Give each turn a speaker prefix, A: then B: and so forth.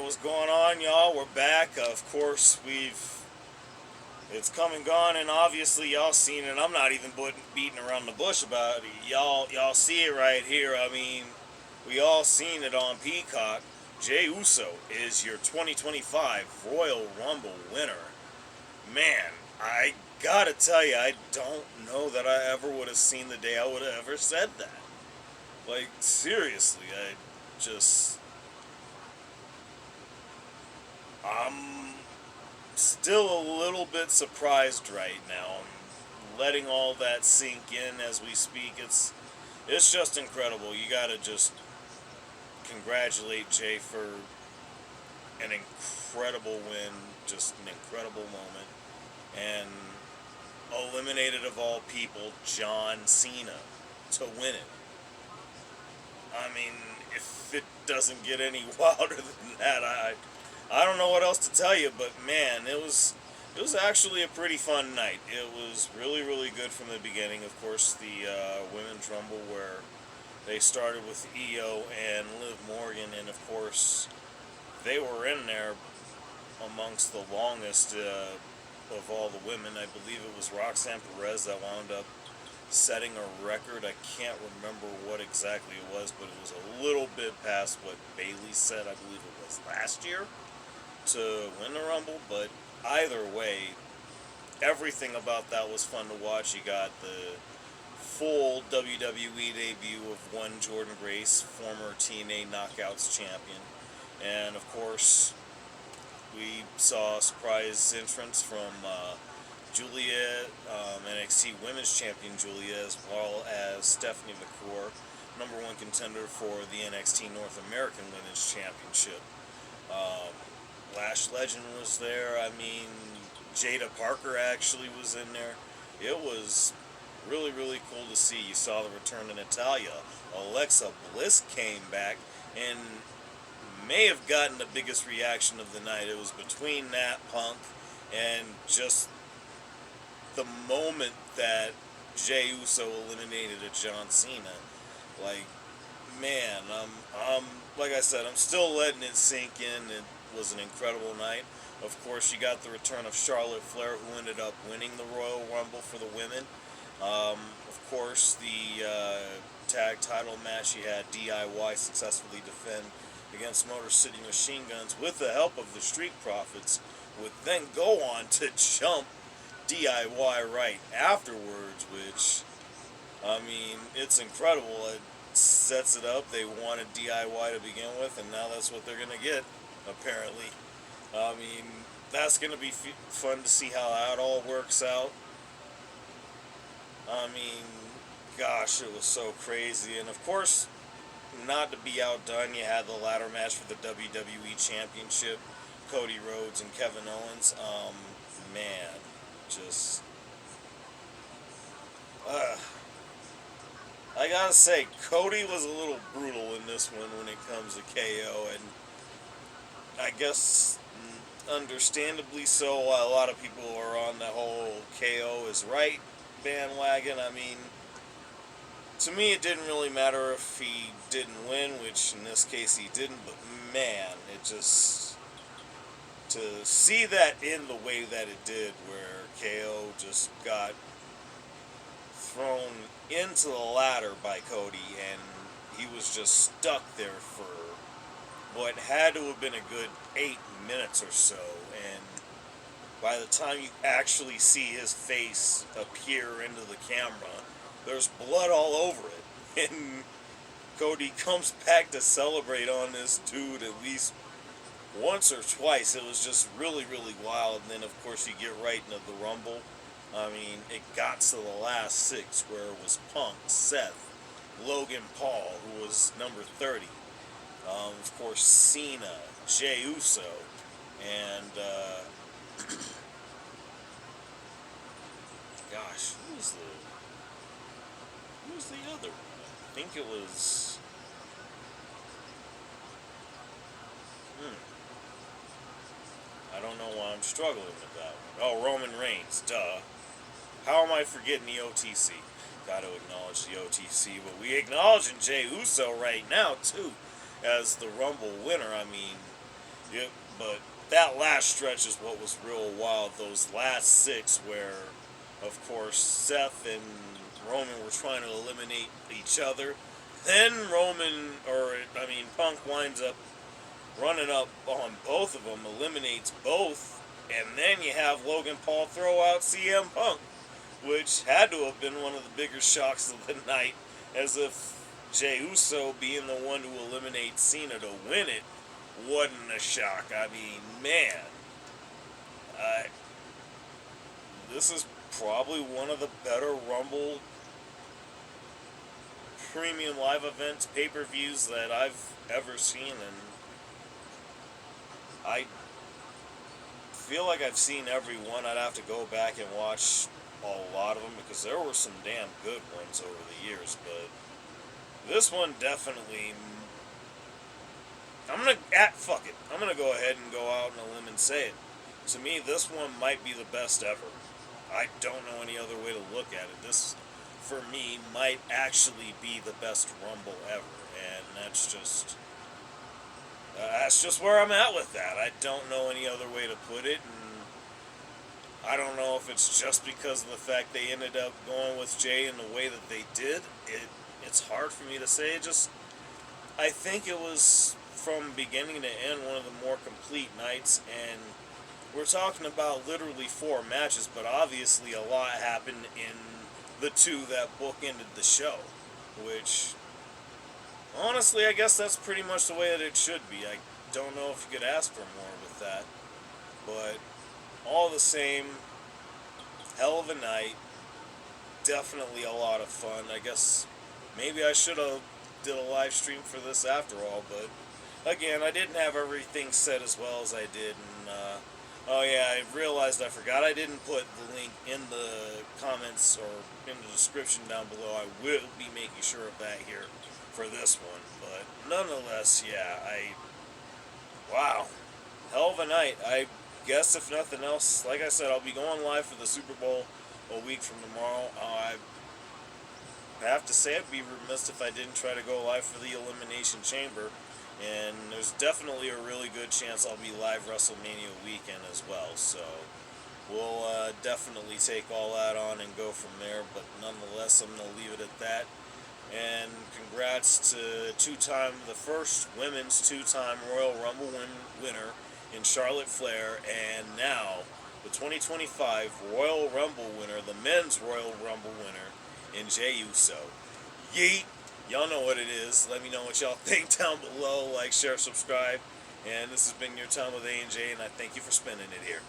A: what's going on, y'all? We're back. Of course, it's come and gone, and obviously y'all seen it. I'm not even beating around the bush about it. Y'all see it right here. I mean, we all seen it on Peacock. Jey Uso is your 2025 Royal Rumble winner. Man, I gotta tell you, I don't know that I ever would have seen the day I would have ever said that. Like, seriously, just, I'm still a little bit surprised right now. I'm letting all that sink in as we speak. It's just incredible. You gotta just congratulate Jay for an incredible win, just an incredible moment, and eliminated of all people John Cena to win it. I mean, if it doesn't get any wilder than that, I don't know what else to tell you. But man, it was actually a pretty fun night. It was really good from the beginning. Of course, the women's rumble where they started with Io and Liv Morgan, and of course they were in there amongst the longest of all the women. I believe it was Roxanne Perez that wound up setting a record. I can't remember what exactly it was, but it was a little bit past what Bayley said, I believe it was last year, to win the Rumble. But either way, everything about that was fun to watch. You got the full WWE debut of one Jordan Grace, former TNA Knockouts champion. And of course, we saw a surprise entrance from Julia, NXT Women's Champion Julia, as well as Stephanie McClure, number one contender for the NXT North American Women's Championship. Lash Legend was there. I mean, Jada Parker actually was in there. It was really cool to see. You saw the return of Natalya. Alexa Bliss came back and may have gotten the biggest reaction of the night. It was between Nat Punk and just the moment that Jey Uso eliminated a John Cena. Like, man, like I said, I'm still letting it sink in. It was an incredible night. Of course, you got the return of Charlotte Flair, who ended up winning the Royal Rumble for the women. Of course, the tag title match, you had DIY successfully defend against Motor City Machine Guns with the help of the Street Profits, would then go on to jump DIY right afterwards, which, I mean, it's incredible. It sets it up. They wanted DIY to begin with, and now that's what they're going to get, apparently. I mean, that's going to be fun to see how that all works out. I mean, gosh, it was so crazy. And of course, not to be outdone, you had the ladder match for the WWE Championship, Cody Rhodes and Kevin Owens. Man, just, I gotta say, Cody was a little brutal in this one when it comes to KO, and I guess understandably so. A lot of people are on the whole KO is right bandwagon. I mean, to me, it didn't really matter if he didn't win, which in this case he didn't, but man, it just, to see that in the way that it did, where KO just got thrown into the ladder by Cody, and he was just stuck there for what had to have been a good 8 minutes or so, and by the time you actually see his face appear into the camera, there's blood all over it, and Cody comes back to celebrate on this dude at least once or twice. It was just really wild. And then of course you get right into the Rumble. I mean, it got to the last 6 where it was Punk, Seth, Logan Paul, who was number 30, of course Cena, Jey Uso, and gosh, who was the other one? I think it was I don't know why I'm struggling with that one. Oh, Roman Reigns, duh. How am I forgetting the OTC? Got to acknowledge the OTC, but we acknowledging Jey Uso right now too as the Rumble winner. I mean, Yep, but that last stretch is what was real wild. Those last six, where, of course, Seth and Roman were trying to eliminate each other. Then Punk winds up running up on both of them, eliminates both, and then you have Logan Paul throw out CM Punk, which had to have been one of the bigger shocks of the night, as if Jey Uso being the one to eliminate Cena to win it wasn't a shock. I mean, man, uh, this is probably one of the better Rumble premium live events, pay-per-views that I've ever seen, and I feel like I've seen every one. I'd have to go back and watch a lot of them because there were some damn good ones over the years, but this one definitely. Fuck it. I'm gonna go ahead and go out on a limb and say it. To me, this one might be the best ever. I don't know any other way to look at it. This, for me, might actually be the best Rumble ever, and that's just where I'm at with that. I don't know any other way to put it, and I don't know if it's just because of the fact they ended up going with Jay in the way that they did. It's hard for me to say. I think it was from beginning to end one of the more complete nights, and we're talking about literally 4 matches, but obviously a lot happened in the 2 that bookended the show, which honestly I guess that's pretty much the way that it should be. I don't know if you could ask for more with that, but all the same, hell of a night, definitely a lot of fun. I guess maybe I should have did a live stream for this after all, but again, I didn't have everything set as well as I did, and oh yeah, I realized I forgot I didn't put the link in the comments or in the description down below. I will be making sure of that here for this one, but nonetheless, yeah, wow, hell of a night. I guess if nothing else, like I said, I'll be going live for the Super Bowl a week from tomorrow. I have to say I'd be remiss if I didn't try to go live for the Elimination Chamber, and there's definitely a really good chance I'll be live WrestleMania weekend as well, so we'll definitely take all that on and go from there, but nonetheless, I'm going to leave it at that. And congrats to the first women's 2-time Royal Rumble winner in Charlotte Flair, and now the 2025 Royal Rumble winner, the men's Royal Rumble winner, in Jey Uso. Yeet! Y'all know what it is. Let me know what y'all think down below. Like, share, subscribe. And this has been your time with A&J, and I thank you for spending it here.